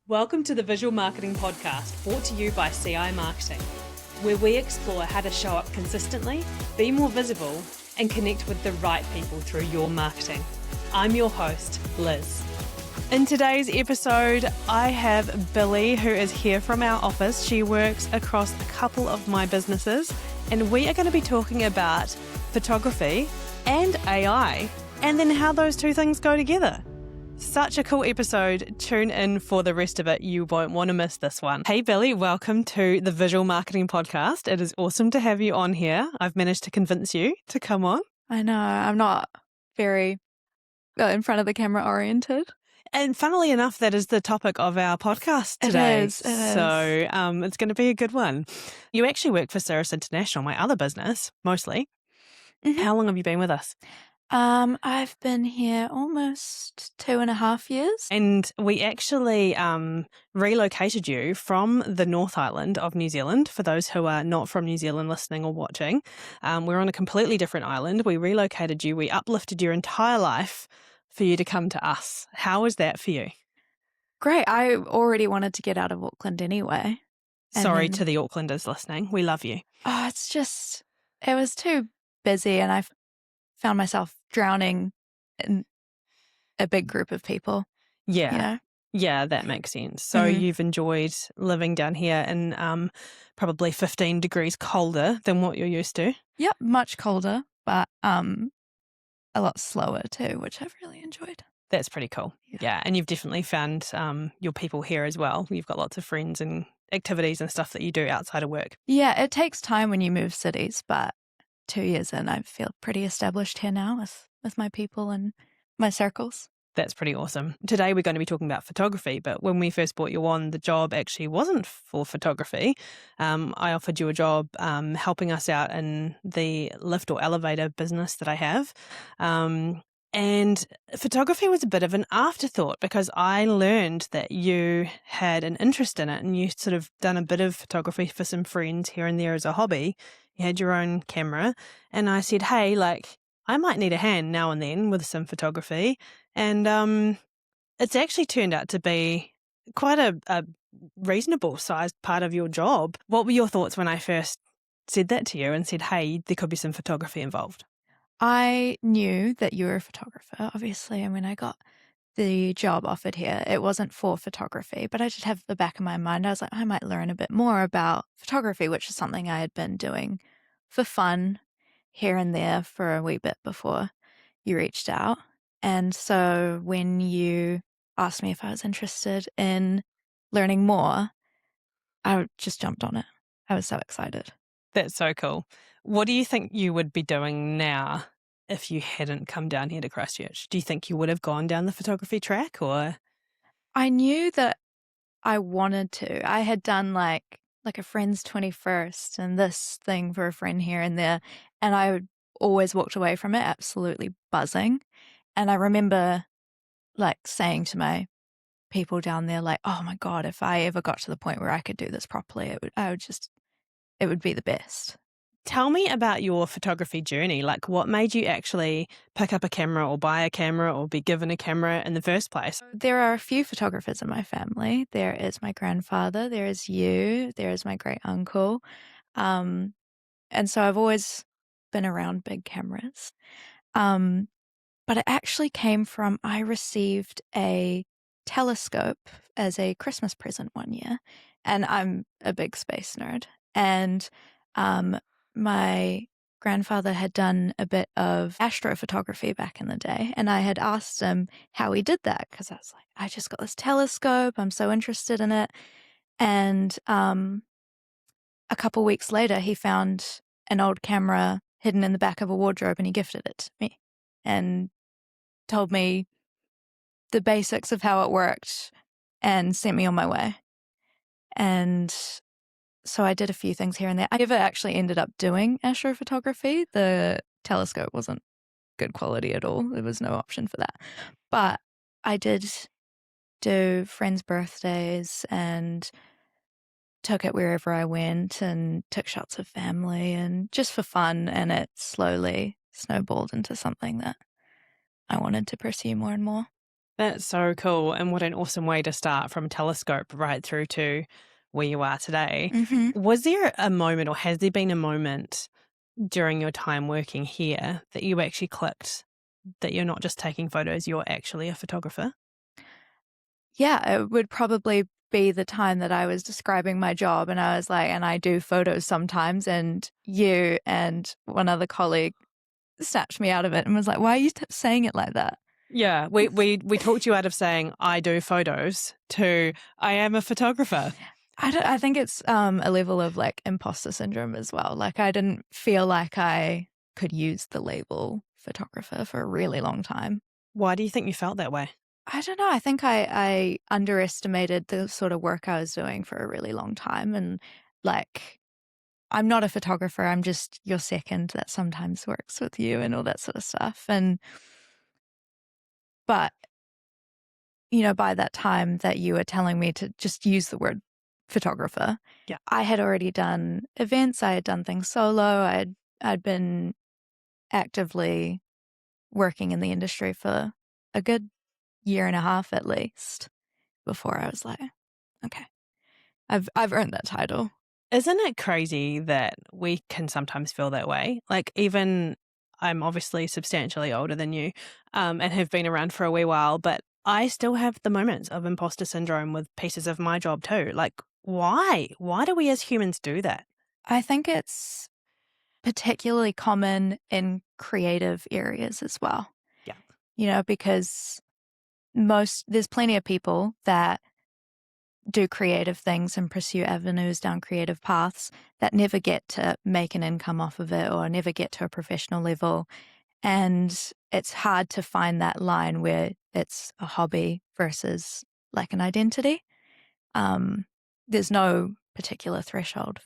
Welcome to the Visual Marketing Podcast, brought to you by CI Marketing, where we explore how to show up consistently, be more visible, and connect with the right people through your marketing. I'm your host, Liz. In today's episode, I have Billie, who is here from our office. She works across a couple of my businesses, and we are going to be talking about photography and AI, and then how those two things go together. Such a cool episode. Tune in for the rest of it. You won't want to miss this one. Hey, Billie, welcome to the Visual Marketing Podcast. It is awesome to have you on here. I've managed to convince you to come on. I know, I'm not very in front of the camera oriented. And funnily enough, that is the topic of our podcast today. It is. So it's going to be a good one. You actually work for Cirrus International, my other business, mostly. Mm-hmm. How long have you been with us? I've been here almost 2.5 years. And we actually relocated you from the North Island of New Zealand. For those who are not from New Zealand listening or watching, we're on a completely different island. We relocated you. We uplifted your entire life for you to come to us. How was that for you? Great. I already wanted to get out of Auckland anyway. Sorry to the Aucklanders listening. We love you. Oh, it was too busy, and I found myself drowning in a big group of people. Yeah. You know? Yeah, that makes sense. So you've enjoyed living down here in probably 15 degrees colder than what you're used to. Yep, much colder, but a lot slower too, which I've really enjoyed. That's pretty cool. Yeah. And you've definitely found your people here as well. You've got lots of friends and activities and stuff that you do outside of work. Yeah, it takes time when you move cities, but 2 years in, I feel pretty established here now with my people and my circles. That's pretty awesome. Today we're going to be talking about photography, but when we first brought you on, the job actually wasn't for photography. I offered you a job helping us out in the lift or elevator business that I have. And photography was a bit of an afterthought because I learned that you had an interest in it and you sort of done a bit of photography for some friends here and there as a hobby. You had your own camera, and I said, hey, I might need a hand now and then with some photography. And it's actually turned out to be quite a reasonable sized part of your job. What were your thoughts when I first said that to you and said, hey, there could be some photography involved? I knew that you were a photographer, obviously, and when I got the job offered here, it wasn't for photography, but I just have the back of my mind, I was like, I might learn a bit more about photography, which is something I had been doing for fun here and there for a wee bit before you reached out. And so when you asked me if I was interested in learning more, I just jumped on it. I was so excited. That's so cool. What do you think you would be doing now if you hadn't come down here to Christchurch? Do you think you would have gone down the photography track, or? I knew that I wanted to. I had done like a friend's 21st and this thing for a friend here and there, and I always walked away from it absolutely buzzing. And I remember saying to my people down there, oh my God, if I ever got to the point where I could do this properly, it would be the best. Tell me about your photography journey. What made you actually pick up a camera or buy a camera or be given a camera in the first place? There are a few photographers in my family. There is my grandfather, there is you, there is my great uncle. And so I've always been around big cameras. But it actually came from, I received a telescope as a Christmas present one year, and I'm a big space nerd. And my grandfather had done a bit of astrophotography back in the day, and I had asked him how he did that because I was like, I just got this telescope, I'm so interested in it. And a couple weeks later, he found an old camera hidden in the back of a wardrobe, and he gifted it to me and told me the basics of how it worked and sent me on my way. And so I did a few things here and there. I never actually ended up doing astrophotography. The telescope wasn't good quality at all. There was no option for that. But I did do friends' birthdays and took it wherever I went and took shots of family and just for fun. And it slowly snowballed into something that I wanted to pursue more and more. That's so cool. And what an awesome way to start from a telescope right through to where you are today. Hmm. Was there a moment, or has there been a moment during your time working here that you actually clicked that you're not just taking photos, you're actually a photographer? Yeah, it would probably be the time that I was describing my job and I was like, and I do photos sometimes, and you and one other colleague snatched me out of it and was like, why are you saying it like that? Yeah, we talked you out of saying I do photos to I am a photographer. I think it's a level of like imposter syndrome as well. Like I didn't feel like I could use the label photographer for a really long time. Why do you think you felt that way? I don't know. I think I underestimated the sort of work I was doing for a really long time. And like, I'm not a photographer. I'm just your second that sometimes works with you and all that sort of stuff. But, by that time that you were telling me to just use the word photographer, Yeah. I had already done events. I had done things solo. I'd been actively working in the industry for a good year and a half at least before I was like, okay. I've earned that title. Isn't it crazy that we can sometimes feel that way? Like, even I'm obviously substantially older than you, and have been around for a wee while, but I still have the moments of imposter syndrome with pieces of my job too. Like, why? Why do we as humans do that? I think it's particularly common in creative areas as well, Yeah. because there's plenty of people that do creative things and pursue avenues down creative paths that never get to make an income off of it or never get to a professional level. And it's hard to find that line where it's a hobby versus like an identity. Um, there's no particular threshold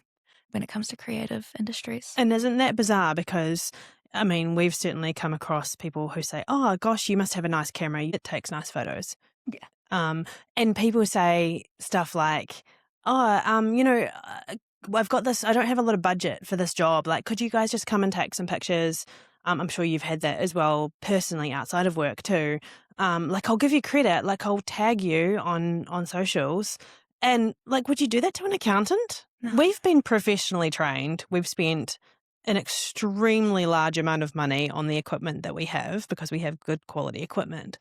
when it comes to creative industries. And isn't that bizarre? Because, I mean, we've certainly come across people who say, oh, gosh, you must have a nice camera. It takes nice photos. Yeah. Um, and people say stuff like, "Oh, I've got this. I don't have a lot of budget for this job. Like, could you guys just come and take some pictures?" I'm sure you've had that as well, personally, outside of work too. Like, I'll give you credit. Like, I'll tag you on socials, and like, would you do that to an accountant? No. We've been professionally trained. We've spent an extremely large amount of money on the equipment that we have because we have good quality equipment.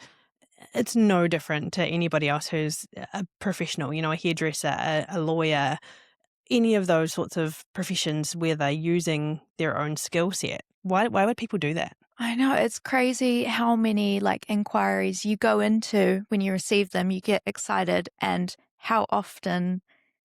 It's no different to anybody else who's a professional, a hairdresser, a lawyer, any of those sorts of professions where they're using their own skill set. Why would people do that? I know it's crazy how many like inquiries you go into when you receive them, you get excited and how often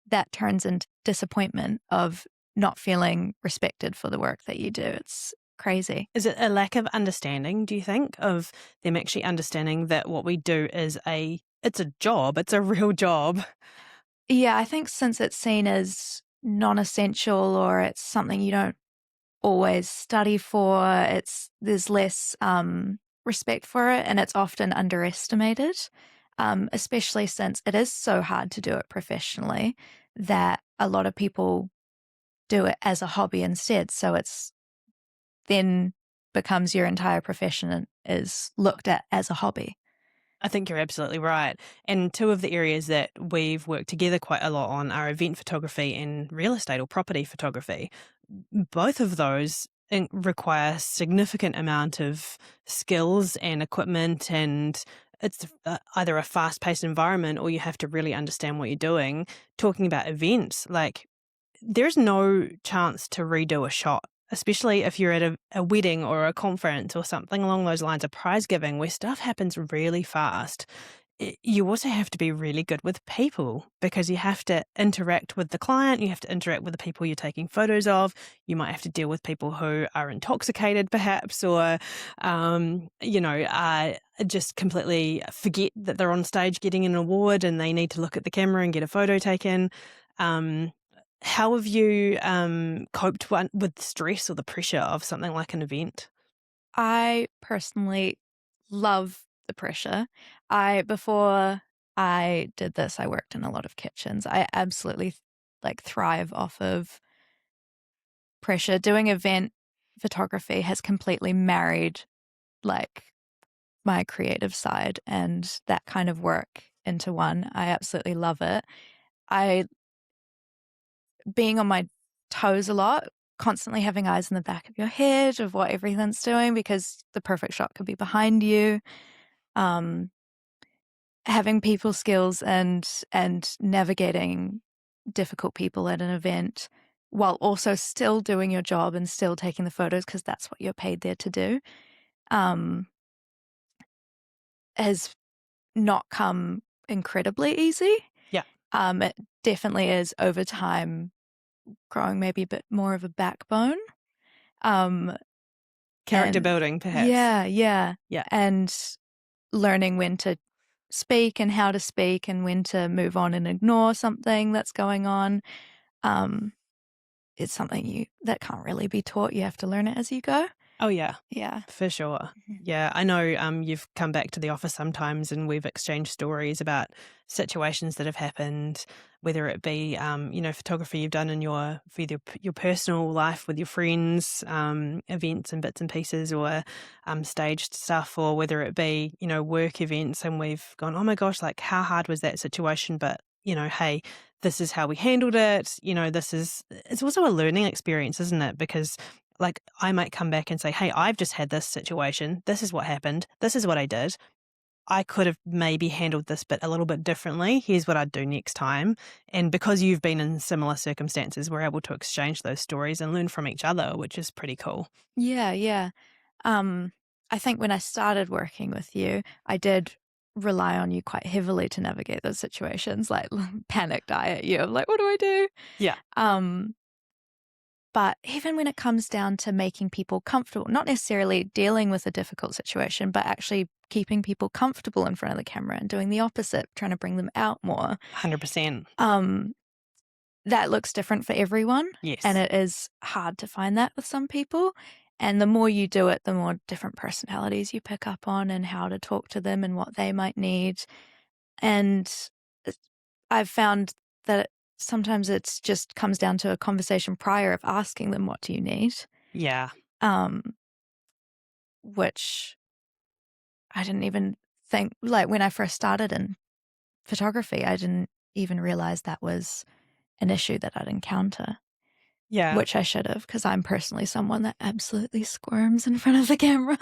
that turns into disappointment of not feeling respected for the work that you do. It's crazy. Is it a lack of understanding, do you think, of them actually understanding that what we do is it's a job, it's a real job? Yeah, I think since it's seen as non-essential or it's something you don't always study for, there's less respect for it and it's often underestimated, especially since it is so hard to do it professionally that a lot of people do it as a hobby instead. So it's then becomes your entire profession and is looked at as a hobby. I think you're absolutely right. And two of the areas that we've worked together quite a lot on are event photography and real estate or property photography. Both of those require significant amount of skills and equipment, and it's either a fast-paced environment or you have to really understand what you're doing. Talking about events, like there's no chance to redo a shot, especially if you're at a wedding or a conference or something along those lines, of prize giving where stuff happens really fast. You also have to be really good with people because you have to interact with the client, you have to interact with the people you're taking photos of. You might have to deal with people who are intoxicated, perhaps, or, just completely forget that they're on stage getting an award and they need to look at the camera and get a photo taken. Um, how have you coped with the stress or the pressure of something like an event? I personally love the pressure. Before I did this, I worked in a lot of kitchens. I absolutely like thrive off of pressure. Doing event photography has completely married like my creative side and that kind of work into one. I absolutely love it. Being on my toes a lot, constantly having eyes in the back of your head of what everything's doing because the perfect shot could be behind you. Having people skills and navigating difficult people at an event while also still doing your job and still taking the photos because that's what you're paid there to do, has not come incredibly easy. Yeah. It definitely is over time growing maybe a bit more of a backbone. Character And building, perhaps. yeah. Yeah. And learning when to speak and how to speak and when to move on and ignore something that's going on. It's something that can't really be taught. You have to learn it as you go. Oh, yeah. Yeah. For sure. Mhm. Yeah, I know you've come back to the office sometimes and we've exchanged stories about situations that have happened, whether it be, photography you've done in for your personal life with your friends, events and bits and pieces, or staged stuff, or whether it be, work events, and we've gone, oh my gosh, like how hard was that situation? But, hey, this is how we handled it. It's also a learning experience, isn't it? Because like I might come back and say, hey, I've just had this situation. This is what happened. This is what I did. I could have maybe handled this bit a little bit differently. Here's what I'd do next time. And because you've been in similar circumstances, we're able to exchange those stories and learn from each other, which is pretty cool. Yeah. I think when I started working with you, I did rely on you quite heavily to navigate those situations, like panicked eye at you. I'm like, what do I do? Yeah. But even when it comes down to making people comfortable, not necessarily dealing with a difficult situation, but actually keeping people comfortable in front of the camera and doing the opposite, trying to bring them out more. 100%. That looks different for everyone. Yes. And it is hard to find that with some people. And the more you do it, the more different personalities you pick up on and how to talk to them and what they might need. And I've found that sometimes it's just comes down to a conversation prior of asking them, what do you need? Yeah. Which I didn't even think, like when I first started in photography, I didn't even realize that was an issue that I'd encounter. Yeah. Which I should have, because I'm personally someone that absolutely squirms in front of the camera.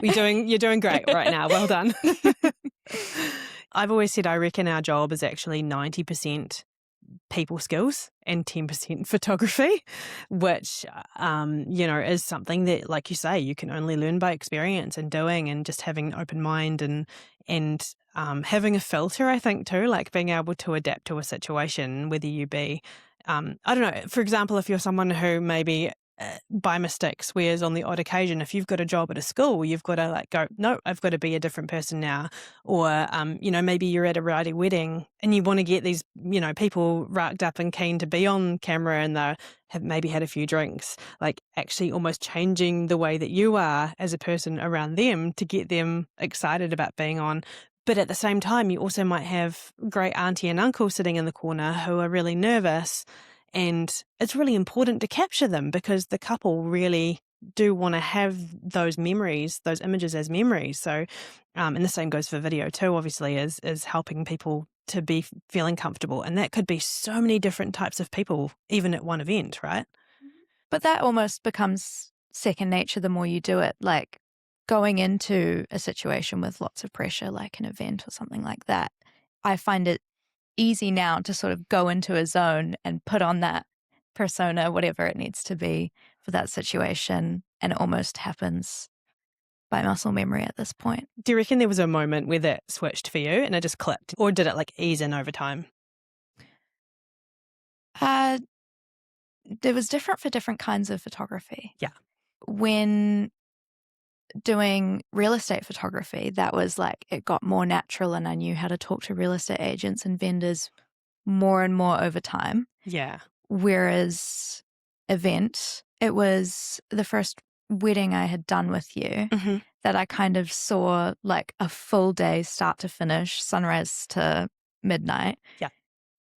You're doing great right now. Well done. I've always said I reckon our job is actually 90% people skills and 10% photography, which, is something that, like you say, you can only learn by experience and doing, and just having an open mind and having a filter, I think, too, like being able to adapt to a situation, whether you be, I don't know, for example, if you're someone who maybe by mistake swears on the odd occasion, if you've got a job at a school, you've got to like go, no, I've got to be a different person now. Or, maybe you're at a rowdy wedding and you want to get these, people racked up and keen to be on camera, and they have maybe had a few drinks, like actually almost changing the way that you are as a person around them to get them excited about being on. But at the same time, you also might have great auntie and uncle sitting in the corner who are really nervous. And it's really important to capture them because the couple really do want to have those memories, those images as memories. So, and the same goes for video too, obviously, is helping people to be feeling comfortable. And that could be so many different types of people, even at one event, right? But that almost becomes second nature the more you do it. Like going into a situation with lots of pressure, like an event or something like that, I find it easy now to sort of go into a zone and put on that persona, whatever it needs to be for that situation. And it almost happens by muscle memory at this point. Do you reckon there was a moment where that switched for you and it just clicked? Or did it like ease in over time? It was different for different kinds of photography. Yeah. When doing real estate photography, that was like, it got more natural and I knew how to talk to real estate agents and vendors more and more over time. Yeah. Whereas event, it was the first wedding I had done with you Mm-hmm. that I kind of saw like a full day start to finish, sunrise to midnight. Yeah.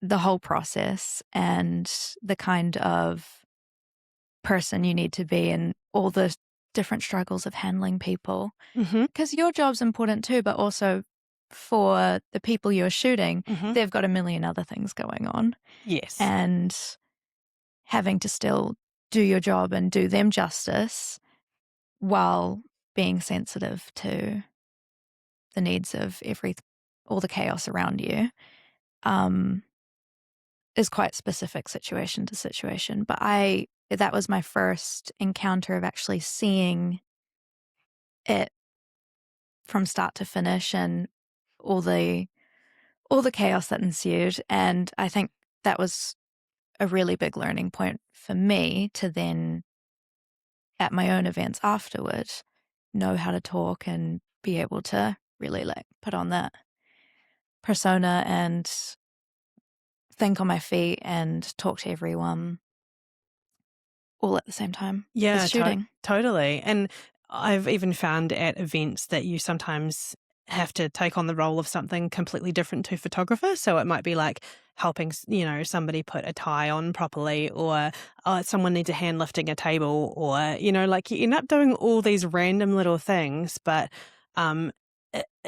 The whole process and the kind of person you need to be and all the different struggles of handling people. Mhm. Because your job's important too, but also for the people you're shooting, Mhm. they've got a million other things going on. Yes. And having to still do your job and do them justice while being sensitive to the needs of all the chaos around you, um, is quite specific situation to situation. But that was my first encounter of actually seeing it from start to finish and all the chaos that ensued. And I think that was a really big learning point for me to then, at my own events afterward, know how to talk and be able to really like put on that persona and think on my feet and talk to everyone all at the same time as Yeah, shooting. totally. And I've even found at events that you sometimes have to take on the role of something completely different to photographer. So it might be like helping, somebody put a tie on properly, or someone needs a hand lifting a table, or, like you end up doing all these random little things, but um,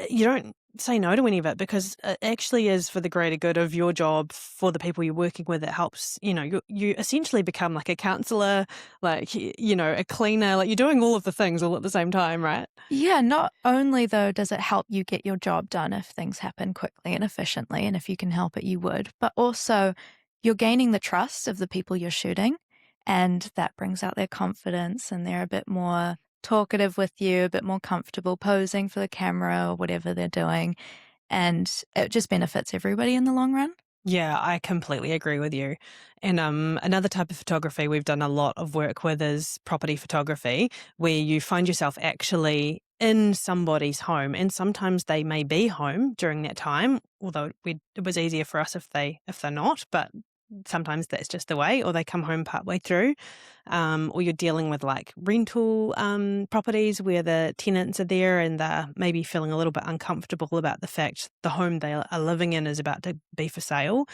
you don't say no to any of it because it actually is for the greater good of your job, for the people you're working with. It helps, you essentially become like a counselor, like, a cleaner, like you're doing all of the things all at the same time, right? Yeah, not only though does it help you get your job done if things happen quickly and efficiently, and if you can help it, you would, but also you're gaining the trust of the people you're shooting, and that brings out their confidence and they're a bit more talkative with you, a bit more comfortable posing for the camera or whatever they're doing. And it just benefits everybody in the long run. Yeah, I completely agree with you. And another type of photography we've done a lot of work with is property photography, where you find yourself actually in somebody's home, and sometimes they may be home during that time. Although it was easier for us if they're not, but sometimes that's just the way, or they come home partway through. Or you're dealing with like rental properties where the tenants are there and they're maybe feeling a little bit uncomfortable about the fact the home they are living in is about to be for sale.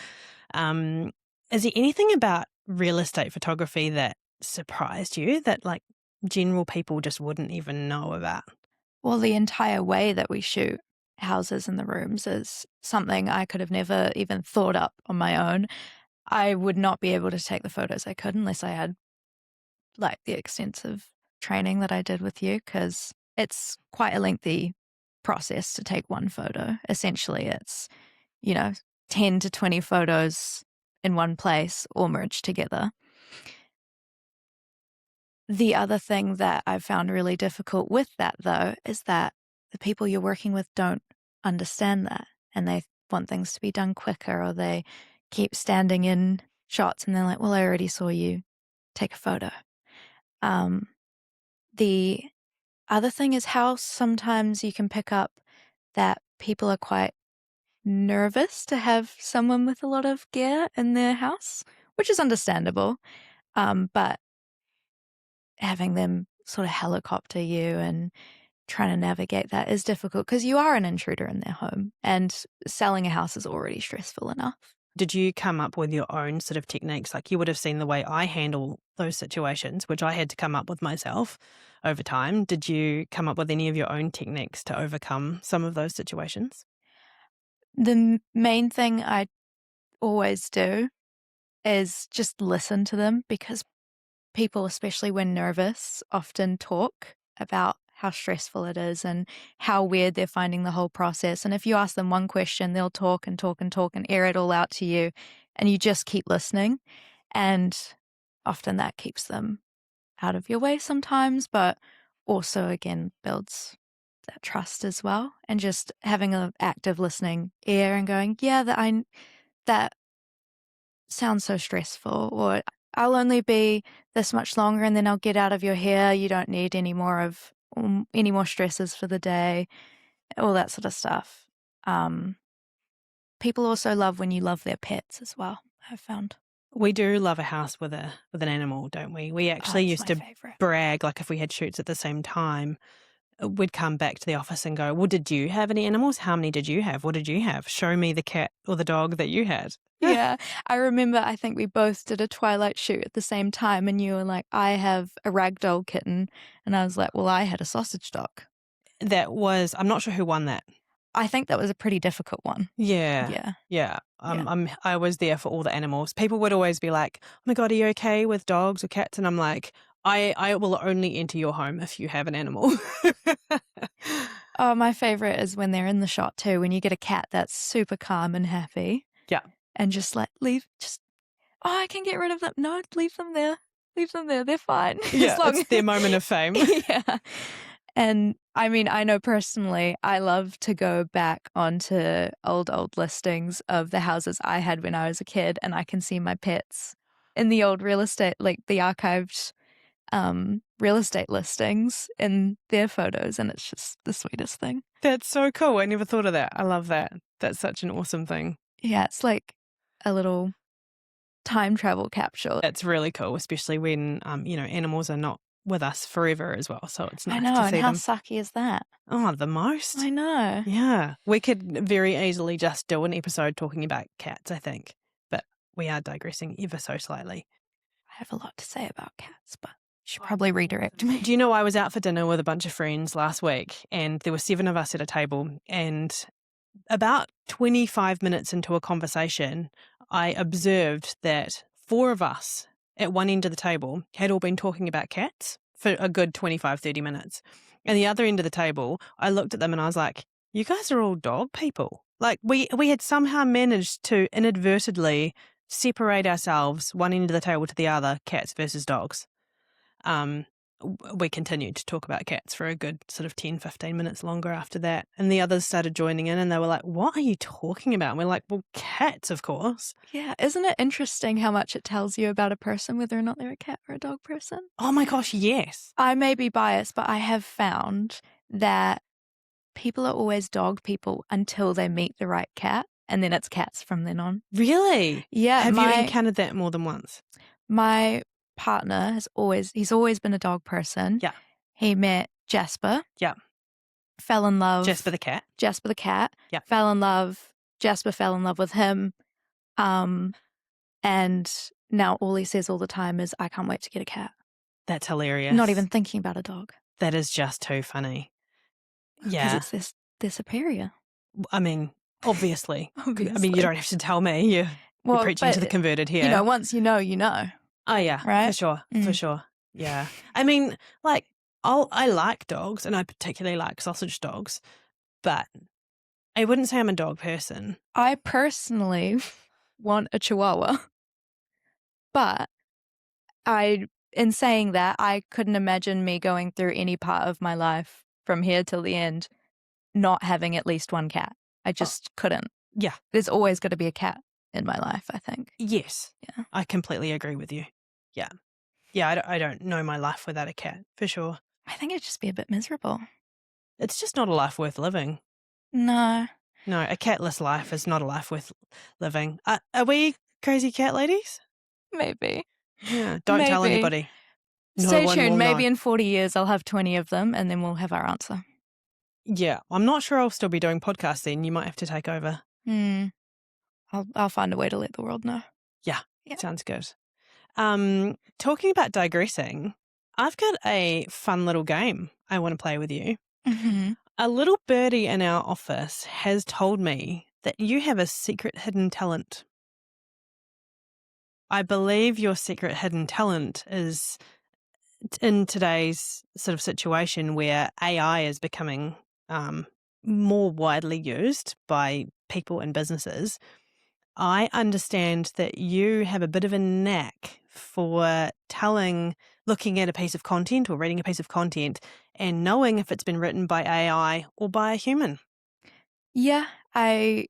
Um, is there anything about real estate photography that surprised you that like general people just wouldn't even know about? Well, the entire way that we shoot houses in the rooms is something I could have never even thought up on my own. I would not be able to take the photos I could unless I had like the extensive training that I did with you, because it's quite a lengthy process to take one photo. Essentially, it's, you know, 10 to 20 photos in one place all merged together. The other thing that I've found really difficult with that, though, is that the people you're working with don't understand that, and they want things to be done quicker, or they keep standing in shots and they're like, well, I already saw you take a photo. Um, the other thing is how sometimes you can pick up that people are quite nervous to have someone with a lot of gear in their house, which is understandable. But having them sort of helicopter you and trying to navigate that is difficult because you are an intruder in their home, and selling a house is already stressful enough. Did you come up with your own sort of techniques? Like you would have seen the way I handle those situations, which I had to come up with myself over time. Did you come up with any of your own techniques to overcome some of those situations? The main thing I always do is just listen to them, because people, especially when nervous, often talk about how stressful it is and how weird they're finding the whole process. And if you ask them one question, they'll talk and talk and talk and air it all out to you, and you just keep listening. And often that keeps them out of your way sometimes, but also, again, builds that trust as well. And just having an active listening ear and going, yeah, that sounds so stressful, or I'll only be this much longer and then I'll get out of your hair. You don't need any more stresses for the day, all that sort of stuff. Um, People also love when you love their pets as well, I've found. We do love a house with an animal, don't we? We Oh, actually it's used my to favorite. brag, like if we had shoots at the same time, we'd come back to the office and go, well, did you have any animals? How many did you have? What did you have? Show me the cat or the dog that you had. Yeah. I remember I think we both did a Twilight shoot at the same time, and you were like, I have a ragdoll kitten. And I was like, well, I had a sausage dog. I'm not sure who won that. I think that was a pretty difficult one. Yeah. Yeah. I was there for all the animals. People would always be like, oh my God, are you okay with dogs or cats? And I'm like, I will only enter your home if you have an animal. Oh, my favorite is when they're in the shot too, when you get a cat that's super calm and happy. Yeah. And just like, I can get rid of them. No, leave them there. Leave them there. They're fine. Yeah, it's their moment of fame. Yeah. And I mean, I know personally, I love to go back onto old listings of the houses I had when I was a kid, and I can see my pets in the old real estate, like the archived real estate listings in their photos, and it's just the sweetest thing. That's so cool. I never thought of that. I love that. That's such an awesome thing. Yeah, it's like a little time travel capsule. That's really cool, especially when animals are not with us forever as well. So it's nice I know, to see and how them. sucky is that? Oh, the most. I know. Yeah, we could very easily just do an episode talking about cats, I think, but we are digressing ever so slightly. I have a lot to say about cats, but you should probably redirect me. Do you know I was out for dinner with a bunch of friends last week, and there were 7 of us at a table, and about 25 minutes into a conversation, I observed that 4 of us at one end of the table had all been talking about cats for a good 25, 30 minutes. And the other end of the table, I looked at them and I was like, you guys are all dog people. Like we had somehow managed to inadvertently separate ourselves one end of the table to the other, cats versus dogs. We continued to talk about cats for a good sort of 10, 15 minutes longer after that. And the others started joining in and they were like, what are you talking about? And we're like, well, cats, of course. Yeah, isn't it interesting how much it tells you about a person, whether or not they're a cat or a dog person? Oh my gosh, yes. I may be biased, but I have found that people are always dog people until they meet the right cat, and then it's cats from then on. Really? Yeah. Have you encountered that more than once? My partner he's always been a dog person. Yeah. He met Jasper. Yeah. Fell in love. Jasper the cat. Jasper the cat. Yeah. Fell in love. Jasper fell in love with him. And now all he says all the time is, I can't wait to get a cat. That's hilarious. Not even thinking about a dog. That is just too funny. Yeah. Because they're superior. I mean, obviously. Obviously. I mean, you don't have to tell me. You're preaching to the converted here. You know, once you know, you know. Oh, yeah. Right? For sure. For sure. Yeah. I mean, like, I like dogs, and I particularly like sausage dogs, but I wouldn't say I'm a dog person. I personally want a Chihuahua, but in saying that, I couldn't imagine me going through any part of my life from here till the end not having at least one cat. I just couldn't. Yeah. There's always got to be a cat in my life, I think. Yes. Yeah. I completely agree with you. Yeah. Yeah, I don't know my life without a cat, for sure. I think it'd just be a bit miserable. It's just not a life worth living. No. No, a catless life is not a life worth living. Are we crazy cat ladies? Maybe. Yeah. Don't tell Maybe. anybody. Stay tuned. Maybe in 40 years I'll have 20 of them, and then we'll have our answer. Yeah. I'm not sure I'll still be doing podcasts then. You might have to take over. I'll find a way to let the world know. Yeah. Sounds good. Talking about digressing, I've got a fun little game I want to play with you. Mm-hmm. A little birdie in our office has told me that you have a secret hidden talent. I believe your secret hidden talent is in today's sort of situation where AI is becoming more widely used by people and businesses. I understand that you have a bit of a knack for looking at a piece of content or reading a piece of content and knowing if it's been written by AI or by a human. Yeah, my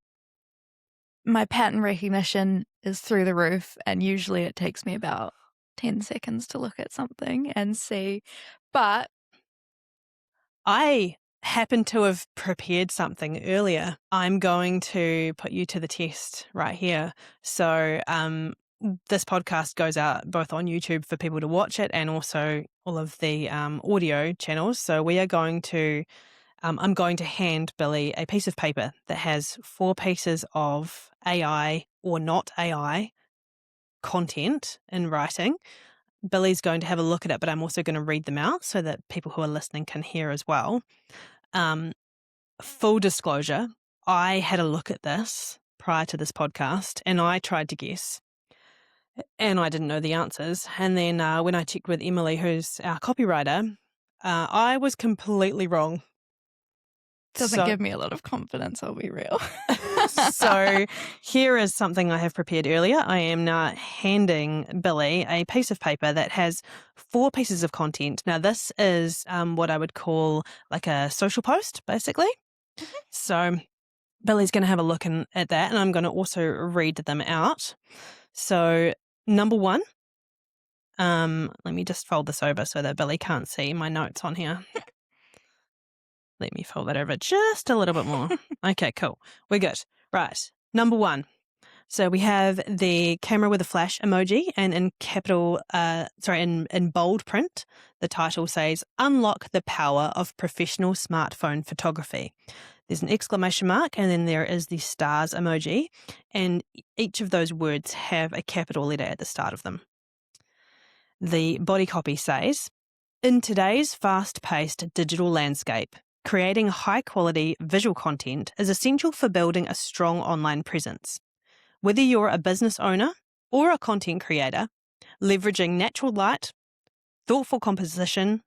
pattern recognition is through the roof, and usually it takes me about 10 seconds to look at something and see. But I happen to have prepared something earlier. I'm going to put you to the test right here. So this podcast goes out both on YouTube for people to watch it and also all of the audio channels. So we are going to, I'm going to hand Billie a piece of paper that has 4 pieces of AI or not AI content in writing. Billie's going to have a look at it, but I'm also going to read them out so that people who are listening can hear as well. Full disclosure, I had a look at this prior to this podcast and I tried to guess. And I didn't know the answers. And then when I checked with Emily, who's our copywriter, I was completely wrong. Doesn't give me a lot of confidence, I'll be real. So here is something I have prepared earlier. I am now handing Billie a piece of paper that has 4 pieces of content. Now, this is what I would call like a social post, basically. Mm-hmm. So Billie's going to have a look at that, and I'm going to also read them out. So number 1, let me just fold this over so that Billie can't see my notes on here. Let me fold that over just a little bit more. Okay, cool. We're good. Right. Number 1. So we have the camera with a flash emoji, and in in bold print, the title says, "Unlock the power of professional smartphone photography." There's an exclamation mark, and then there is the stars emoji, and each of those words have a capital letter at the start of them. The body copy says, "In today's fast-paced digital landscape, creating high-quality visual content is essential for building a strong online presence. Whether you're a business owner or a content creator, leveraging natural light, thoughtful composition,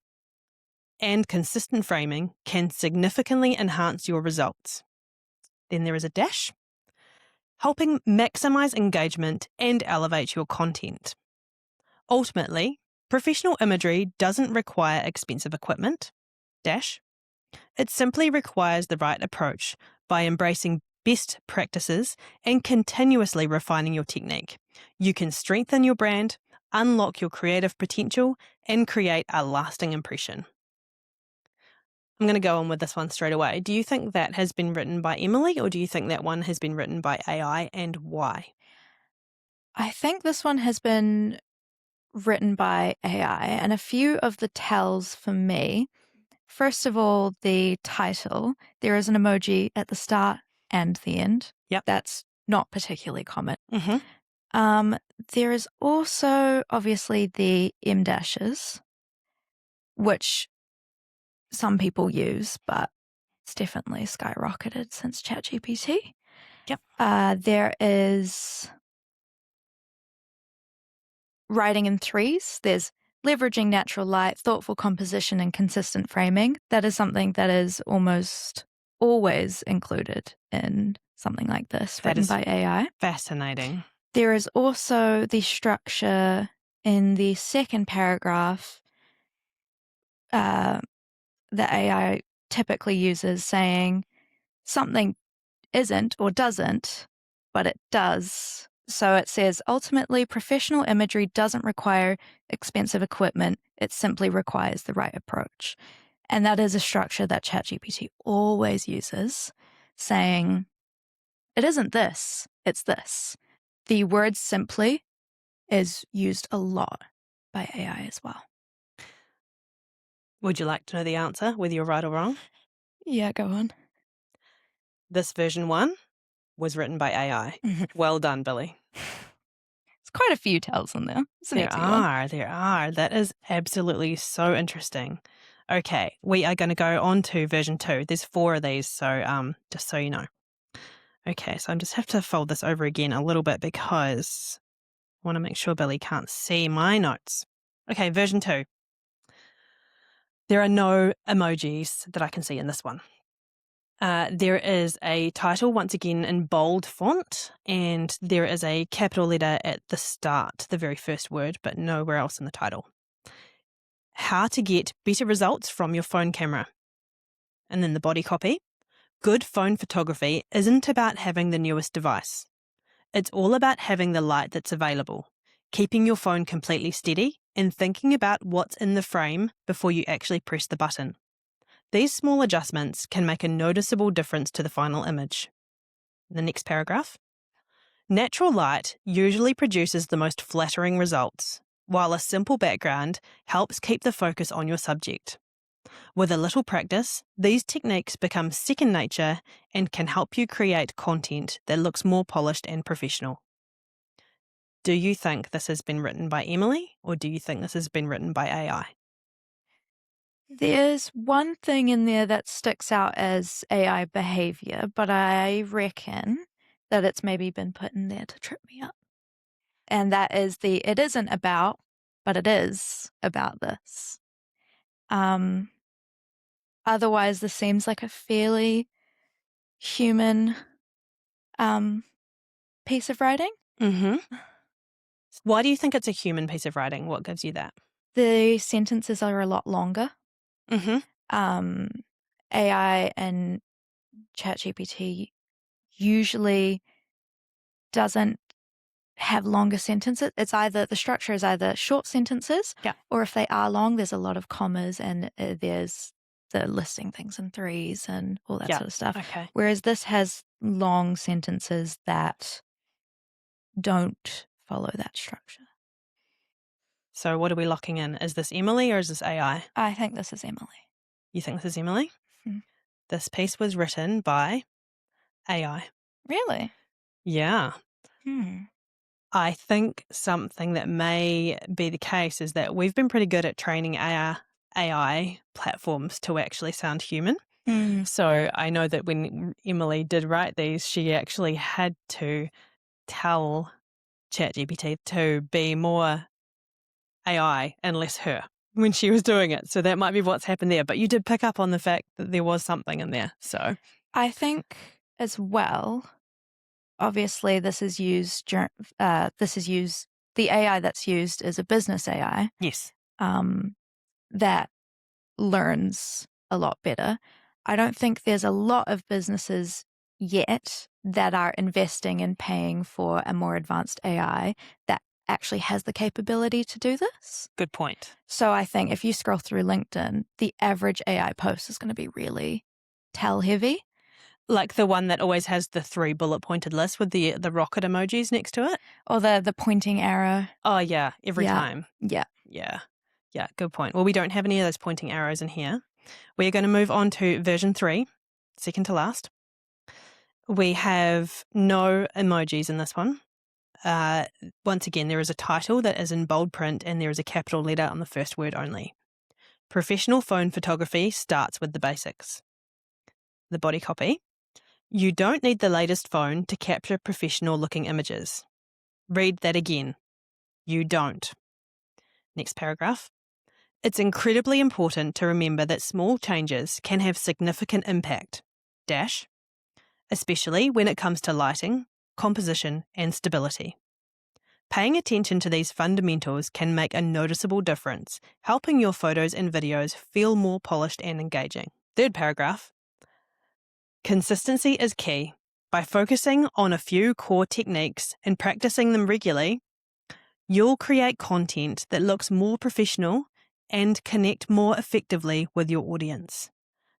and consistent framing can significantly enhance your results." Then there is a dash, "helping maximize engagement and elevate your content. Ultimately, professional imagery doesn't require expensive equipment, dash. It simply requires the right approach by embracing best practices and continuously refining your technique. You can strengthen your brand, unlock your creative potential, and create a lasting impression." I'm going to go on with this one straight away. Do you think that has been written by Emily, or do you think that one has been written by AI, and why? I think this one has been written by AI, and a few of the tells for me. First of all, the title. There is an emoji at the start and the end. Yep. That's not particularly common. Mm-hmm. There is also obviously the M dashes, which some people use, but it's definitely skyrocketed since ChatGPT. Yep. There is writing in 3s. There's leveraging natural light, thoughtful composition, and consistent framing. That is something that is almost always included in something like this, written by AI. Fascinating. There is also the structure in the second paragraph that AI typically uses, saying something isn't or doesn't, but it does. So it says, ultimately, professional imagery doesn't require expensive equipment. It simply requires the right approach. And that is a structure that ChatGPT always uses, saying, it isn't this, it's this. The word simply is used a lot by AI as well. Would you like to know the answer, whether you're right or wrong? Yeah, go on. This version 1 was written by AI. Well done, Billie. There's quite a few tells in there. It's an easy one. There are. That is absolutely so interesting. Okay, we are going to go on to version 2. There's 4 of these, so just so you know. Okay, so I just have to fold this over again a little bit because I want to make sure Billie can't see my notes. Okay, version 2. There are no emojis that I can see in this one. There is a title, once again in bold font, and there is a capital letter at the start, the very first word, but nowhere else in the title. How to get better results from your phone camera. And then the body copy. Good phone photography isn't about having the newest device. It's all about having the light that's available, keeping your phone completely steady, and thinking about what's in the frame before you actually press the button. These small adjustments can make a noticeable difference to the final image. The next paragraph. Natural light usually produces the most flattering results, while a simple background helps keep the focus on your subject. With a little practice, these techniques become second nature and can help you create content that looks more polished and professional. Do you think this has been written by Emily, or do you think this has been written by AI? There's one thing in there that sticks out as AI behavior, but I reckon that it's maybe been put in there to trip me up. And that is it isn't about, but it is about this. Otherwise, this seems like a fairly human piece of writing. Mm-hmm. Why do you think it's a human piece of writing? What gives you that? The sentences are a lot longer. Mm-hmm. AI and ChatGPT usually doesn't have longer sentences. It's either the structure is either short sentences, Yeah. or if they are long, there's a lot of commas and there's the listing things in threes and all that Yeah. sort of stuff. Okay. Whereas this has long sentences that don't follow that structure. So what are we locking in? Is this Emily or is this AI? I think this is Emily. You think this is Emily? Hmm. This piece was written by AI. Really? Yeah. Hmm. I think something that may be the case is that we've been pretty good at training AI platforms to actually sound human. Hmm. So I know that when Emily did write these, she actually had to tell ChatGPT to be more AI and less her when she was doing it. So that might be what's happened there. But you did pick up on the fact that there was something in there. So I think as well, obviously this is used, the AI that's used is a business AI yes. that learns a lot better. I don't think there's a lot of businesses yet that are investing in paying for a more advanced AI that actually has the capability to do this. Good point. So I think if you scroll through LinkedIn, the average AI post is going to be really tell heavy. Like the one that always has the 3 bullet pointed list with the rocket emojis next to it. Or the pointing arrow. Oh, yeah, every time. Yeah. Yeah. Yeah, good point. Well, we don't have any of those pointing arrows in here. We're going to move on to version 3, second to last. We have no emojis in this one. Once again, there is a title that is in bold print and there is a capital letter on the first word only. Professional phone photography starts with the basics. The body copy. You don't need the latest phone to capture professional looking images. Read that again. You don't. Next paragraph. It's incredibly important to remember that small changes can have significant impact. Dash. Especially when it comes to lighting, composition, and stability. Paying attention to these fundamentals can make a noticeable difference, helping your photos and videos feel more polished and engaging. Third paragraph. Consistency is key. By focusing on a few core techniques and practicing them regularly, you'll create content that looks more professional and connect more effectively with your audience.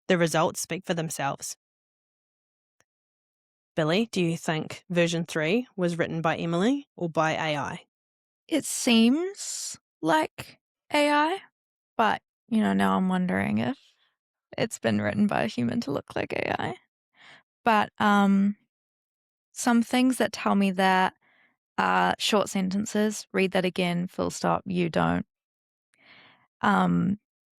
The results speak for themselves. Billy, do you think version 3 was written by Emily or by AI? It seems like AI, but now I'm wondering if it's been written by a human to look like AI. But some things that tell me that are short sentences, read that again, full stop, you don't.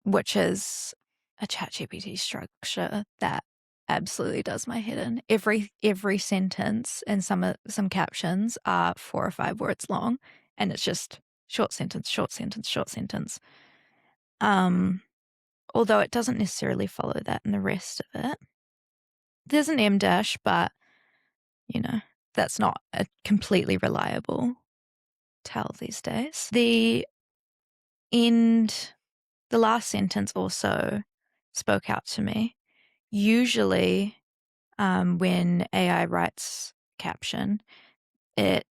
Which is a ChatGPT structure that absolutely does my head in. Every sentence and some captions are 4 or 5 words long, and it's just short sentence, short sentence, short sentence. Although it doesn't necessarily follow that in the rest of it. There's an M dash, but that's not a completely reliable tell these days. The last sentence also spoke out to me. Usually, when AI writes caption, it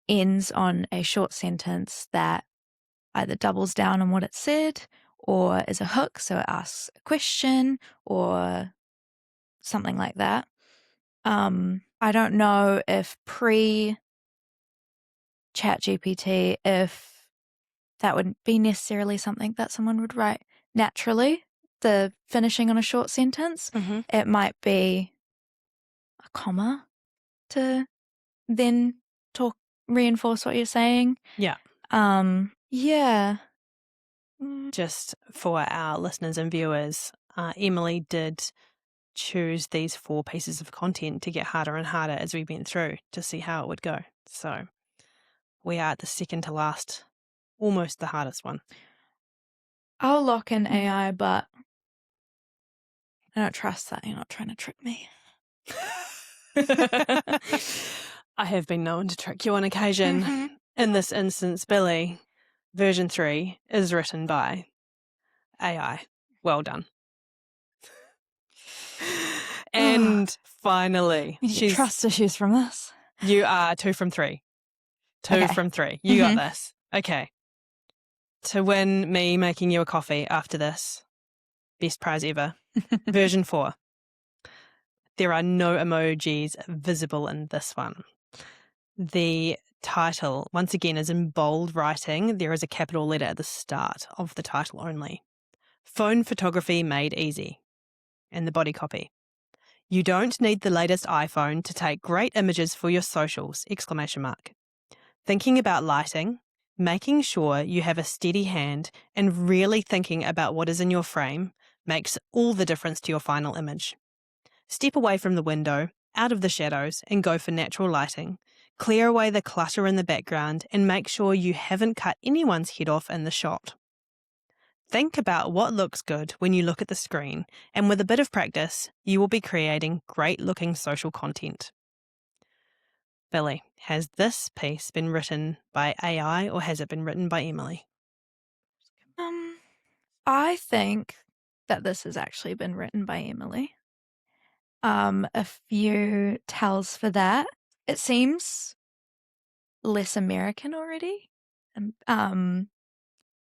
ends on a short sentence that either doubles down on what it said or is a hook, so it asks a question or something like that. I don't know if ChatGPT if that wouldn't be necessarily something that someone would write naturally, the finishing on a short sentence. Mm-hmm. It might be a comma to then reinforce what you're saying. Yeah. Yeah. Just for our listeners and viewers, Emily did choose these 4 pieces of content to get harder and harder as we went through to see how it would go. So we are at the second to last, almost the hardest one. I'll lock in AI, but I don't trust that you're not trying to trick me. I have been known to trick you on occasion. Mm-hmm. In this instance, Billie, version 3 is written by AI. Well done. And finally, You get trust issues from this. You are 2 from 3. 2 from 3. You got this. Okay. To win me making you a coffee after this, best prize ever, version 4. There are no emojis visible in this one. The title, once again, is in bold writing. There is a capital letter at the start of the title only. Phone photography made easy. And the body copy. You don't need the latest iPhone to take great images for your socials! ! Thinking about lighting, making sure you have a steady hand, and really thinking about what is in your frame makes all the difference to your final image. Step away from the window, out of the shadows, and go for natural lighting. Clear away the clutter in the background and make sure you haven't cut anyone's head off in the shot. Think about what looks good when you look at the screen, and with a bit of practice, you will be creating great-looking social content. Billie, has this piece been written by AI or has it been written by Emily? I think that this has actually been written by Emily. A few tells for that. It seems less American already.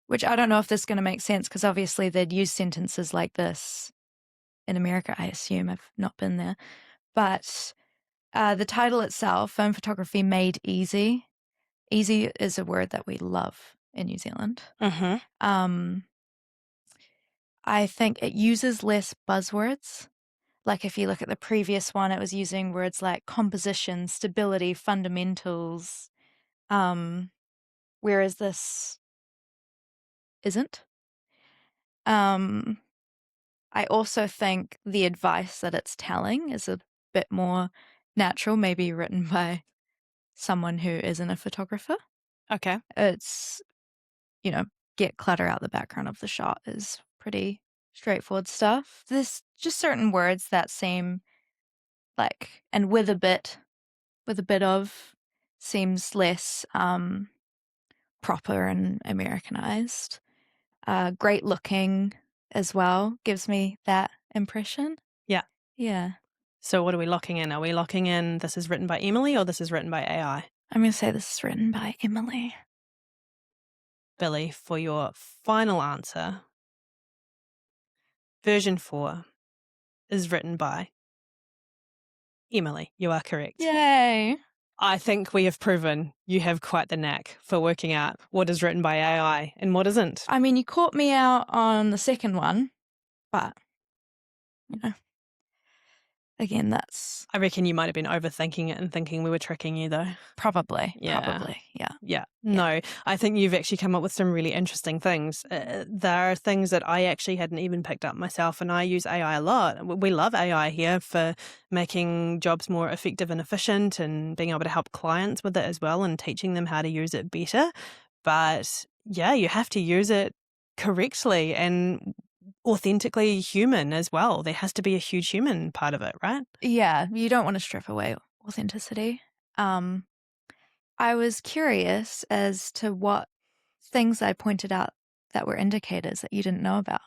Which I don't know if this is going to make sense because obviously they'd use sentences like this in America, I assume. I've not been there. But the title itself, Phone Photography Made Easy. Easy is a word that we love in New Zealand. Mm-hmm. I think it uses less buzzwords. Like if you look at the previous one, it was using words like composition, stability, fundamentals, whereas this isn't. I also think the advice that it's telling is a bit more natural, maybe written by someone who isn't a photographer. Okay. It's, get clutter out the background of the shot is pretty straightforward stuff. There's just certain words that seem like, and with a bit of, seems less proper and Americanized. Great looking as well gives me that impression. Yeah. Yeah. So what are we locking in? Are we locking in this is written by Emily or this is written by AI? I'm going to say this is written by Emily. Billie, for your final answer, version 4 is written by Emily. You are correct. Yay. I think we have proven you have quite the knack for working out what is written by AI and what isn't. I mean, you caught me out on the second one, but, again, that's... I reckon you might have been overthinking it and thinking we were tricking you, though. Probably. Yeah. No, I think you've actually come up with some really interesting things. There are things that I actually hadn't even picked up myself, and I use AI a lot. We love AI here for making jobs more effective and efficient and being able to help clients with it as well and teaching them how to use it better. But yeah, you have to use it correctly and authentically human as well. There has to be a huge human part of it, right? Yeah, you don't want to strip away authenticity. I was curious as to what things I pointed out that were indicators that you didn't know about.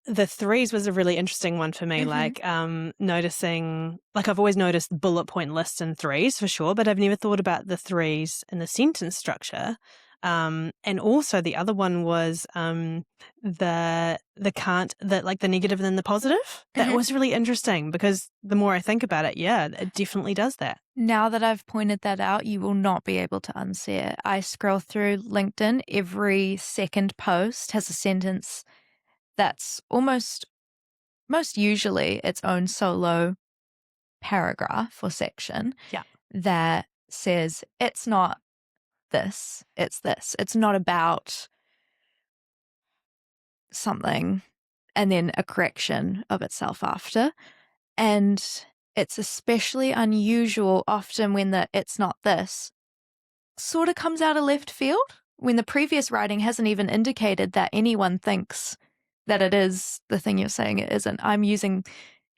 The 3s was a really interesting one for me, Mm-hmm. Noticing, I've always noticed bullet point lists in 3s for sure, but I've never thought about the 3s in the sentence structure. And also the other one was the can't, like the negative and then the positive. That Mhm. was really interesting because the more I think about it, yeah, it definitely does that. Now that I've pointed that out, you will not be able to unsee it. I scroll through LinkedIn, every second post has a sentence that's most usually its own solo paragraph or section Yeah. that says, it's not this, it's this. It's not about something and then a correction of itself after. And it's especially unusual often when the it's not this sort of comes out of left field, when the previous writing hasn't even indicated that anyone thinks that it is the thing you're saying it isn't. I'm using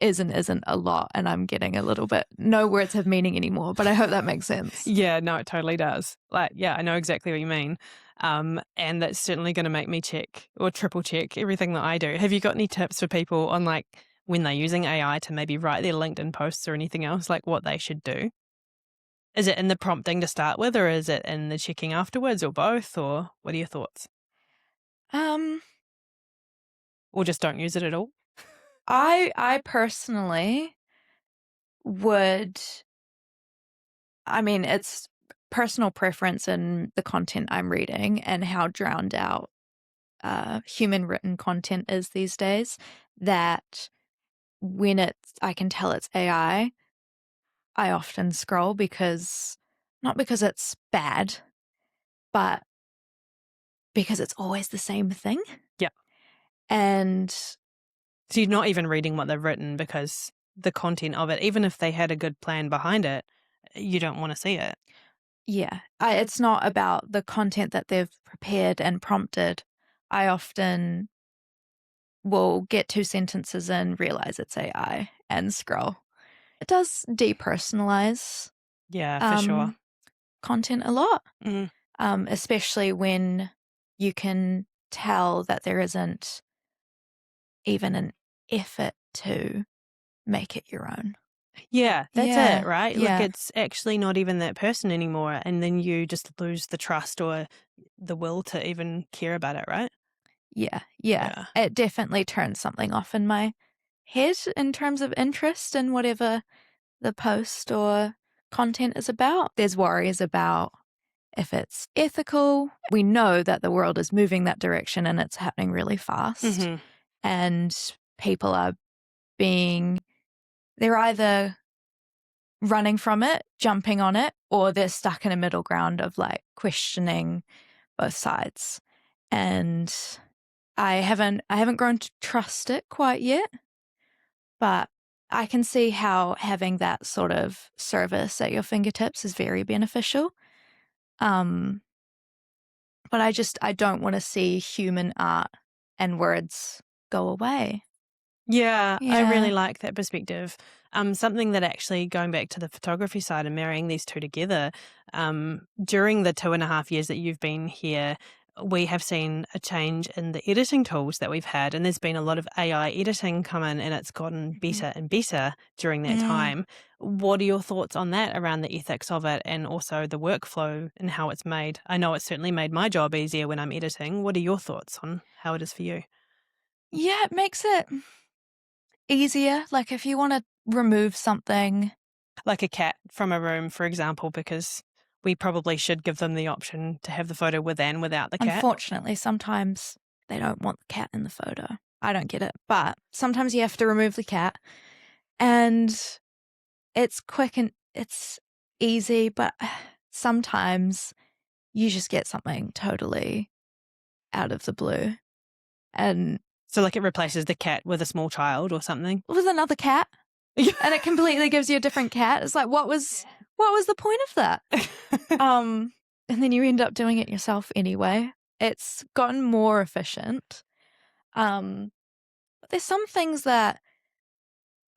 isn't a lot, and I'm getting a little bit, no words have meaning anymore, but I hope that makes sense. Yeah, no, it totally does. Like, yeah, I know exactly what you mean. And that's certainly going to make me check or triple check everything that I do. Have you got any tips for people on like when they're using AI to maybe write their LinkedIn posts or anything else, like what they should do? Is it in the prompting to start with, or is it in the checking afterwards, or both? Or what are your thoughts? Um, Or just don't use it at all? I personally would, I mean, it's personal preference in the content I'm reading and how drowned out human written content is these days, that when I can tell it's AI, I often scroll because, not because it's bad, but because it's always the same thing. Yeah. And So you're not even reading what they've written because the content of it, even if they had a good plan behind it, you don't want to see it. yeah, it's not about the content that they've prepared and prompted. I often will get 2 sentences in, realize it's AI, and scroll. It does depersonalize Yeah, for sure. content a lot, Mm. especially when you can tell that there isn't even an effort to make it your own. Yeah, that's it, Yeah, right? Like yeah, it's actually not even that person anymore. And then you just lose the trust or the will to even care about it, right? yeah, yeah. Yeah. It definitely turns something off in my head in terms of interest in whatever the post or content is about. There's worries about if it's ethical. We know that the world is moving that direction and it's happening really fast. Hmm. And people are they're either running from it, jumping on it, or they're stuck in a middle ground of like questioning both sides. And I haven't grown to trust it quite yet, but I can see how having that sort of service at your fingertips is very beneficial. Um, but I don't want to see human art and words go away. Yeah, I really Yeah. like that perspective. Something that actually going back to the photography side and marrying these two together, during the 2.5 years that you've been here, we have seen a change in the editing tools that we've had, and there's been a lot of AI editing come in, and it's gotten Mhm. better and better during that Mm. time. What are your thoughts on that around the ethics of it and also the workflow and how it's made? I know it's certainly made my job easier when I'm editing. What are your thoughts on how it is for you? Yeah, it makes it easier. Like if you want to remove something, Like a cat from a room, for example, because we probably should give them the option to have the photo with and without the cat. unfortunately, sometimes they don't want the cat in the photo. I don't get it. But sometimes you have to remove the cat, and it's quick and it's easy, but sometimes you just get something totally out of the blue. And So, like, it replaces the cat with a small child or something. with another cat, and it completely gives you a different cat. It's like, what was the point of that? And then you end up doing it yourself anyway. It's gotten more efficient. But there's some things that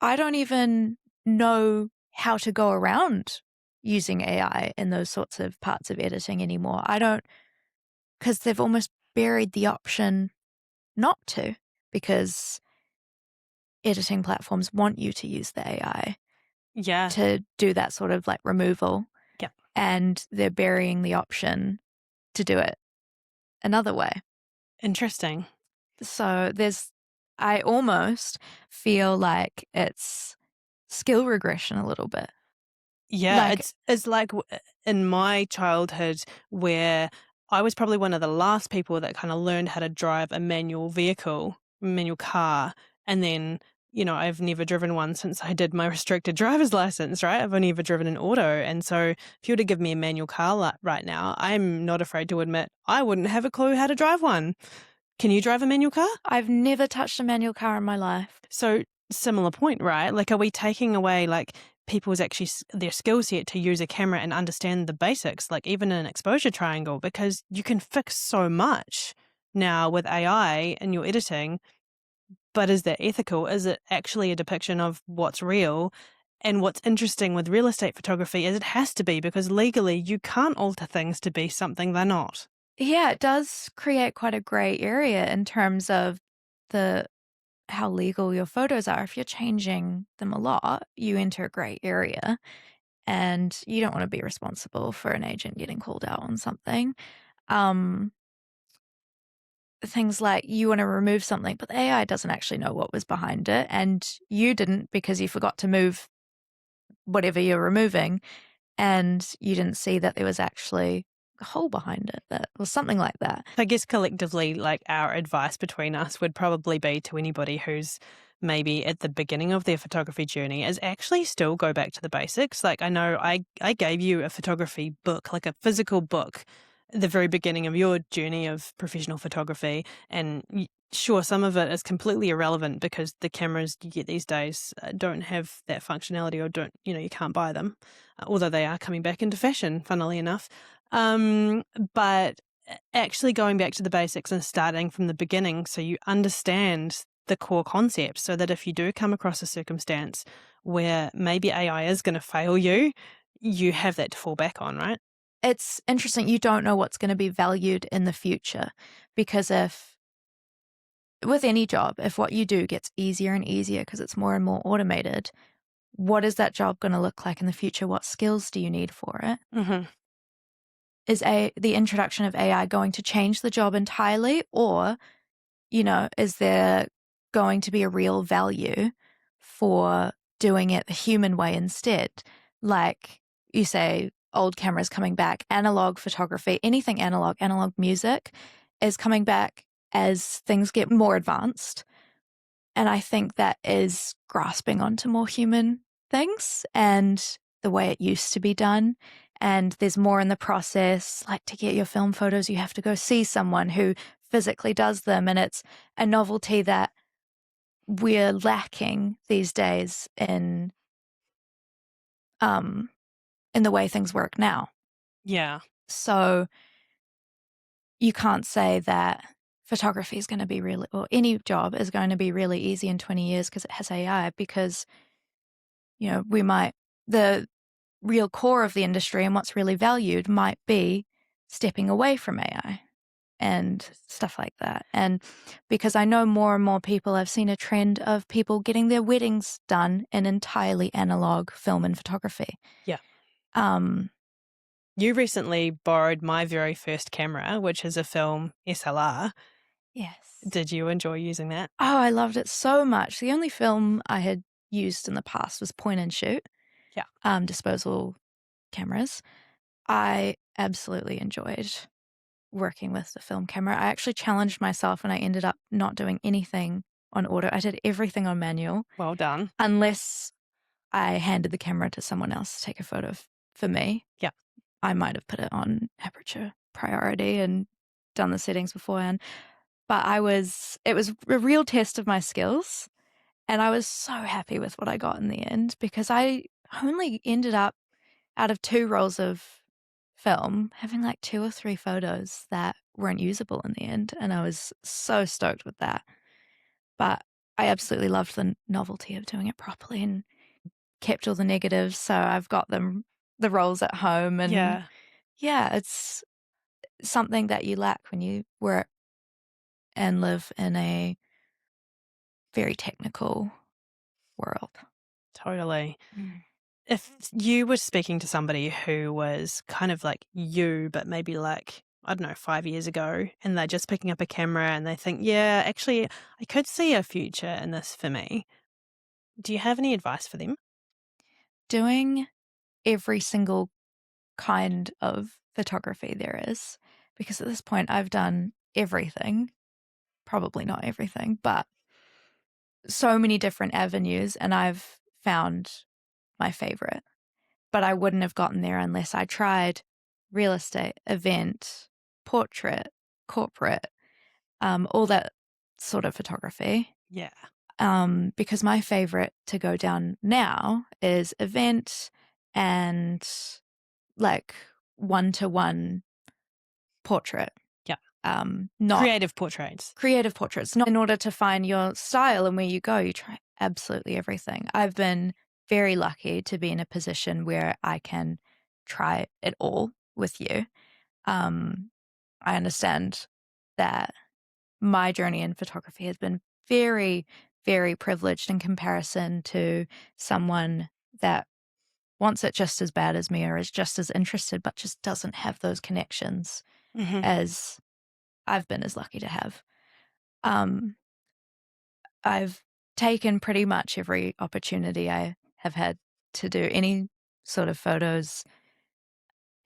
I don't even know how to go around using AI in those sorts of parts of editing anymore. I don't, because they've almost buried the option not to, because editing platforms want you to use the AI Yeah. to do that sort of like removal. Yeah. And they're burying the option to do it another way. Interesting. So I almost feel like it's skill regression a little bit. Yeah, Like, it's like in my childhood where I was probably one of the last people that kind of learned how to drive a manual car, and then, I've never driven one since I did my restricted driver's license, right? I've only ever driven an auto, and so if you were to give me a manual car right now, I'm not afraid to admit I wouldn't have a clue how to drive one. Can you drive a manual car? I've never touched a manual car in my life. So similar point, right? Like, are we taking away like people's actually their skill set to use a camera and understand the basics, like even an exposure triangle, because you can fix so much now with AI and your editing. But is that ethical? Is it actually a depiction of what's real? And what's interesting with real estate photography is it has to be, because legally you can't alter things to be something they're not. Yeah, it does create quite a gray area in terms of how legal your photos are. If you're changing them a lot, you enter a gray area, and you don't want to be responsible for an agent getting called out on something. Um, Things like you want to remove something, but the AI doesn't actually know what was behind it, and you didn't because you forgot to move whatever you're removing, and you didn't see that there was actually a hole behind it that was something like that. I guess collectively, like, our advice between us would probably be to anybody who's maybe at the beginning of their photography journey is actually still go back to the basics. Like, I know I gave you a photography book, like a physical book, at the very beginning of your journey of professional photography. And sure, some of it is completely irrelevant because the cameras you get these days don't have that functionality, or don't, you can't buy them, although they are coming back into fashion, funnily enough. But actually going back to the basics and starting from the beginning so you understand the core concepts, so that if you do come across a circumstance where maybe AI is going to fail you, you have that to fall back on, right? It's interesting. You don't know what's going to be valued in the future, because with any job, if what you do gets easier and easier because it's more and more automated, what is that job going to look like in the future? What skills do you need for it? Mm-hmm. Is the introduction of AI going to change the job entirely, or, is there going to be a real value for doing it the human way instead? Like you say, old cameras coming back, analog photography, anything analog music is coming back as things get more advanced. And I think that is grasping onto more human things and the way it used to be done. And there's more in the process. Like, to get your film photos, you have to go see someone who physically does them. And it's a novelty that we're lacking these days in the way things work now. Yeah. So you can't say that photography is going to be really, or any job is going to be really easy in 20 years because it has AI, because, the real core of the industry and what's really valued might be stepping away from AI and stuff like that. And because I know more and more people, I've seen a trend of people getting their weddings done in entirely analog film and photography. Yeah. Um, You recently borrowed my very first camera, which is a film SLR. yes. Did you enjoy using that? Oh, I loved it so much. The only film I had used in the past was point and shoot, Yeah. disposable cameras. I absolutely enjoyed working with the film camera. I actually challenged myself and I ended up not doing anything on auto. I did everything on manual, Well done. unless I handed the camera to someone else to take a photo for me. Yeah. I might have put it on aperture priority and done the settings beforehand. But it was a real test of my skills. And I was so happy with what I got in the end, because I only ended up, out of 2 rolls of film, having like 2 or 3 photos that weren't usable in the end. And I was so stoked with that. But I absolutely loved the novelty of doing it properly and kept all the negatives. So I've got the rolls at home. And yeah, it's something that you lack when you work and live in a very technical world. Totally. If you were speaking to somebody who was kind of like you, but maybe like I don't know, 5 years ago, and they're just picking up a camera and they think, yeah, actually, I could see a future in this for me. Do you have any advice for them? Doing every single kind of photography there is, because at this point I've done everything, probably not everything, but so many different avenues, and I've found my favorite. But I wouldn't have gotten there unless I tried real estate, event, portrait, corporate, all that sort of photography. Yeah. Because my favorite to go down now is event and like one-to-one portrait. Yeah. Not Creative portraits. creative portraits. Not in order to find your style and where you go, you try absolutely everything. I've been very lucky to be in a position where I can try it all with you. I understand that my journey in photography has been very, very privileged in comparison to someone that wants it just as bad as me or is just as interested, but just doesn't have those connections Hmm. as I've been as lucky to have. Um, I've taken pretty much every opportunity I have had to do any sort of photos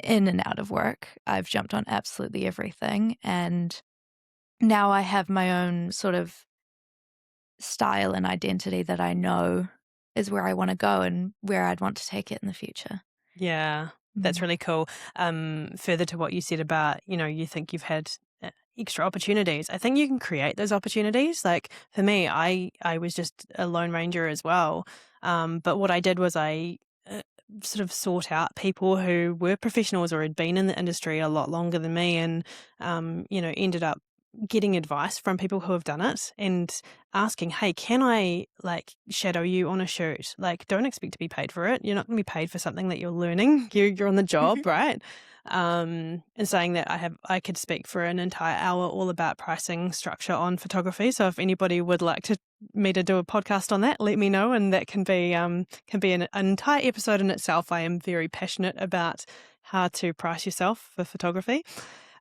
in and out of work. I've jumped on absolutely everything. And now I have my own sort of style and identity that I know is where I want to go and where I'd want to take it in the future. Yeah, that's Mm. really cool. Further to what you said about, you think you've had extra opportunities. I think you can create those opportunities. Like for me, I was just a lone ranger as well. But what I did was I sort of sought out people who were professionals or had been in the industry a lot longer than me, and ended up getting advice from people who have done it and asking, hey, can I like shadow you on a shoot? Like, don't expect to be paid for it. You're not going to be paid for something that you're learning. You're on the job, right? And saying that I could speak for an entire hour all about pricing structure on photography. So if anybody would like me to do a podcast on that, let me know, and that can be an entire episode in itself. I am very passionate about how to price yourself for photography.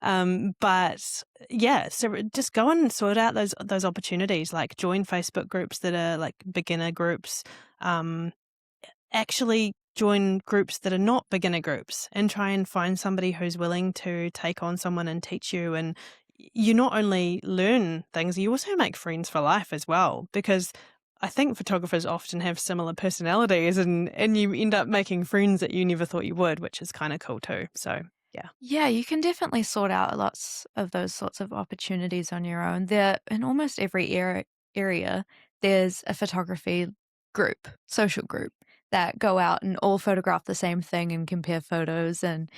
But yeah, so just go and sort out those opportunities. Like join Facebook groups that are like beginner groups. Actually join groups that are not beginner groups and try and find somebody who's willing to take on someone and teach you. And you not only learn things, you also make friends for life as well, because I think photographers often have similar personalities, and you end up making friends that you never thought you would, which is kind of cool too. So yeah. Yeah, you can definitely sort out lots of those sorts of opportunities on your own. There, in almost every area, there's a photography group, social group that go out and all photograph the same thing and compare photos. And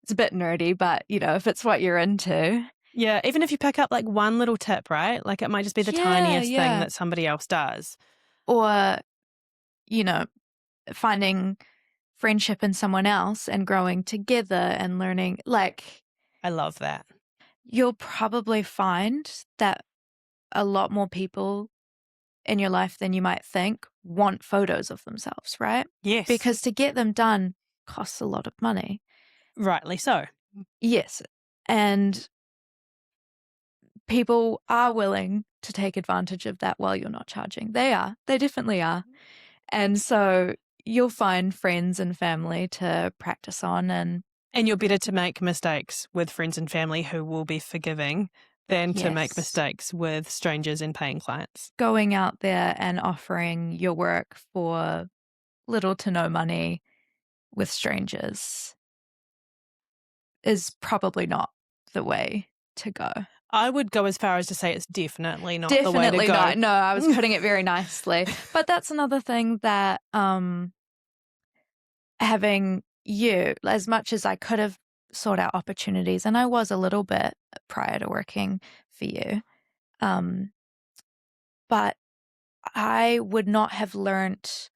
it's a bit nerdy, but if it's what you're into. Yeah, even if you pick up like one little tip, right? Like it might just be the Yeah, tiniest thing yeah. that somebody else does. Or, you know, finding friendship in someone else and growing together and learning. Like, I love that. you'll probably find that a lot more people in your life than you might think want photos of themselves, right? Yes, Because to get them done costs a lot of money. rightly so. Yes. And people are willing to take advantage of that while you're not charging. They are. They definitely are. And so you'll find friends and family to practice on, and And you're better to make mistakes with friends and family who will be forgiving than to make yes, mistakes with strangers and paying clients. going out there and offering your work for little to no money with strangers is probably not the way to go. I would go as far as to say it's definitely not the way to Definitely go. not. No, I was putting it very nicely. But that's another thing that having you, as much as I could have sought out opportunities, and I was a little bit prior to working for you, um, but I would not have learnt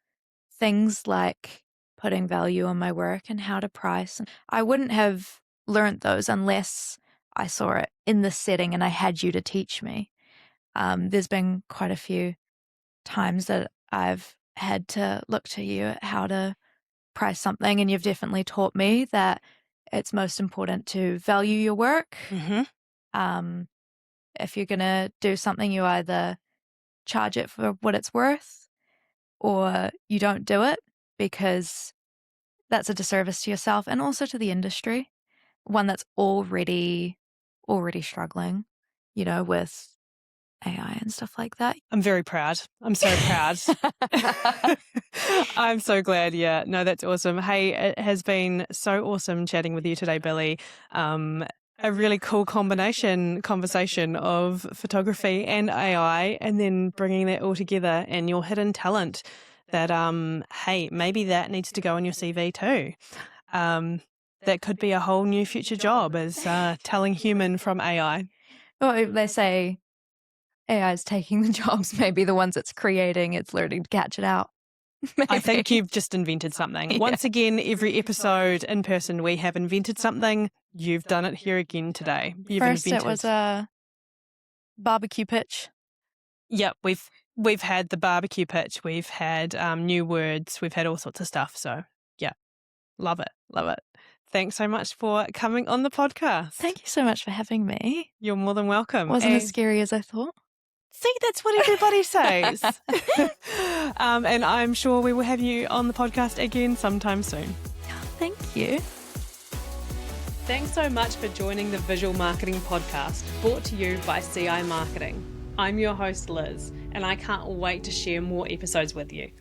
things like putting value on my work and how to price. I wouldn't have learnt those unless I saw it in the setting and I had you to teach me. There's been quite a few times that I've had to look to you at how to price something, and you've definitely taught me that it's most important to value your work. Mm-hmm. If you're going to do something, you either charge it for what it's worth or you don't do it, because that's a disservice to yourself and also to the industry, one that's already struggling, with AI and stuff like that. I'm very proud. I'm so proud. I'm so glad. Yeah, no, that's awesome. Hey, it has been so awesome chatting with you today, Billie. A really cool conversation of photography and AI, and then bringing that all together and your hidden talent that, hey, maybe that needs to go on your CV too. That could be a whole new future job as telling human from AI. Well, if they say AI is taking the jobs, maybe the ones it's creating, it's learning to catch it out. I think Maybe. you've just invented something. Yeah. Once again, every episode in person, we have invented something. You've done it here again today. You've First, invented. it was a barbecue pitch. Yep, we've had the barbecue pitch. We've had new words. We've had all sorts of stuff. So yeah, love it, love it. Thanks so much for coming on the podcast. Thank you so much for having me. You're more than welcome. Wasn't as scary as I thought. See, that's what everybody says. And I'm sure we will have you on the podcast again sometime soon. Thank you. Thanks so much for joining the Visual Marketing Podcast, brought to you by CI Marketing. I'm your host, Liz, and I can't wait to share more episodes with you.